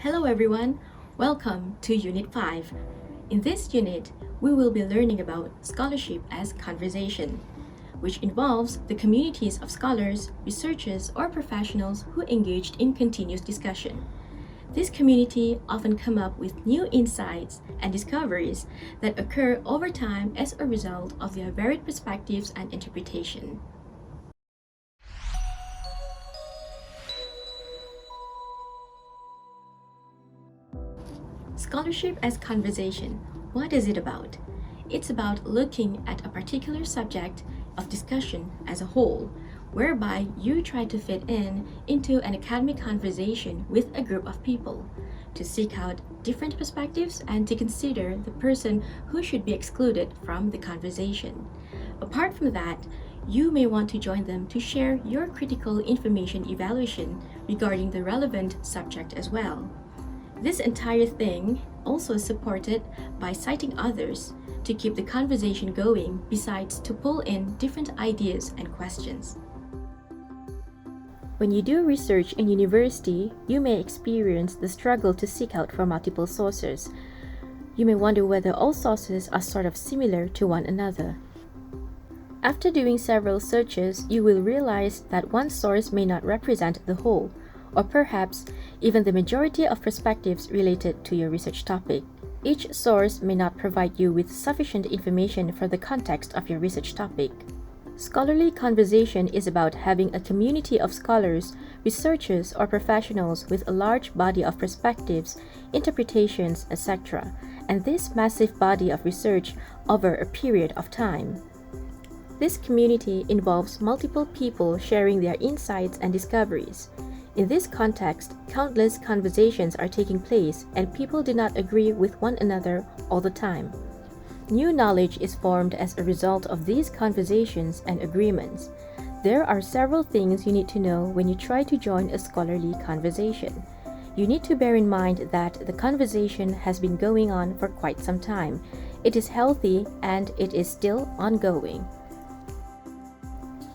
Hello everyone, welcome to Unit 5. In this unit, we will be learning about scholarship as conversation, which involves the communities of scholars, researchers, or professionals who engaged in continuous discussion. This community often come up with new insights and discoveries that occur over time as a result of their varied perspectives and interpretation. Scholarship as conversation. What is it about? It's about looking at a particular subject of discussion as a whole, whereby you try to fit into an academic conversation with a group of people, to seek out different perspectives and to consider the person who should be excluded from the conversation. Apart from that, you may want to join them to share your critical information evaluation regarding the relevant subject as well. This entire thing also is supported by citing others to keep the conversation going, besides to pull in different ideas and questions. When you do research in university, you may experience the struggle to seek out for multiple sources. You may wonder whether all sources are sort of similar to one another. After doing several searches, you will realize that one source may not represent the whole, or perhaps even the majority of perspectives related to your research topic. Each source may not provide you with sufficient information for the context of your research topic. Scholarly conversation is about having a community of scholars, researchers, or professionals with a large body of perspectives, interpretations, etc., and this massive body of research over a period of time. This community involves multiple people sharing their insights and discoveries. In this context, countless conversations are taking place and people do not agree with one another all the time. New knowledge is formed as a result of these conversations and agreements. There are several things you need to know when you try to join a scholarly conversation. You need to bear in mind that the conversation has been going on for quite some time. It is healthy and it is still ongoing.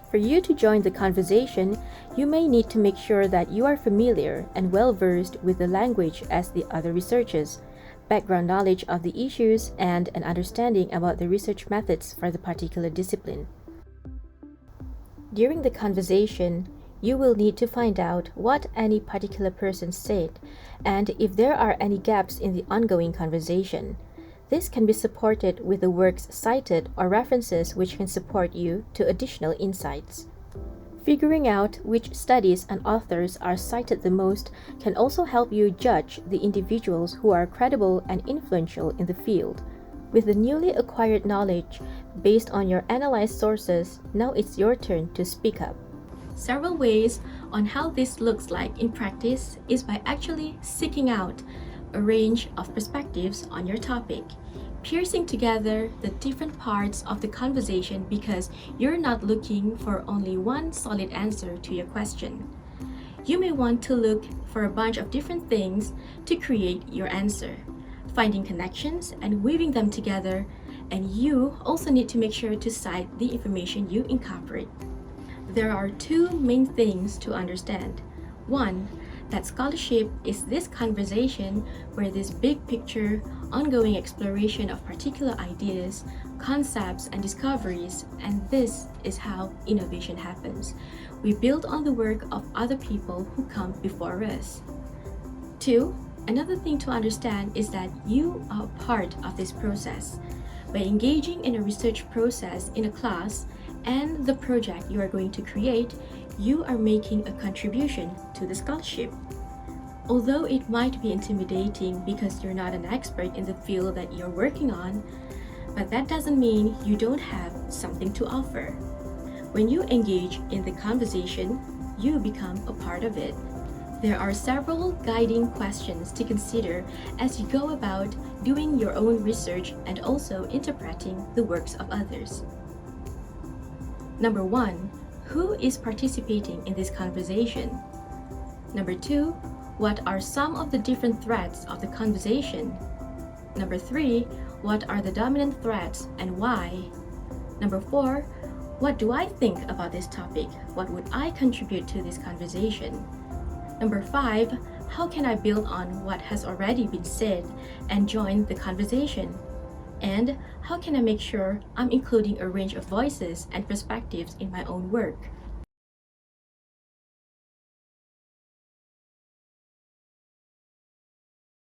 For you to join the conversation, you may need to make sure that you are familiar and well-versed with the language as the other researchers, background knowledge of the issues, and an understanding about the research methods for the particular discipline. During the conversation, you will need to find out what any particular person said and if there are any gaps in the ongoing conversation. This can be supported with the works cited or references which can support you to additional insights. Figuring out which studies and authors are cited the most can also help you judge the individuals who are credible and influential in the field. With the newly acquired knowledge based on your analyzed sources, now it's your turn to speak up. Several ways on how this looks like in practice is by actually seeking out a range of perspectives on your topic, piecing together the different parts of the conversation because you're not looking for only one solid answer to your question. You may want to look for a bunch of different things to create your answer, finding connections and weaving them together, and you also need to make sure to cite the information you incorporate. There are two main things to understand. One, that scholarship is this conversation where this big picture, ongoing exploration of particular ideas, concepts, and discoveries, and this is how innovation happens. We build on the work of other people who come before us. Two, another thing to understand is that you are part of this process. By engaging in a research process in a class and the project you are going to create, you are making a contribution to the scholarship. Although it might be intimidating because you're not an expert in the field that you're working on, but that doesn't mean you don't have something to offer. When you engage in the conversation, you become a part of it. There are several guiding questions to consider as you go about doing your own research and also interpreting the works of others. Number 1. Who is participating in this conversation? Number 2, what are some of the different threads of the conversation? Number 3, what are the dominant threads and why? Number 4, what do I think about this topic? What would I contribute to this conversation? Number 5, How can I build on what has already been said and join the conversation? And how can I make sure I'm including a range of voices and perspectives in my own work?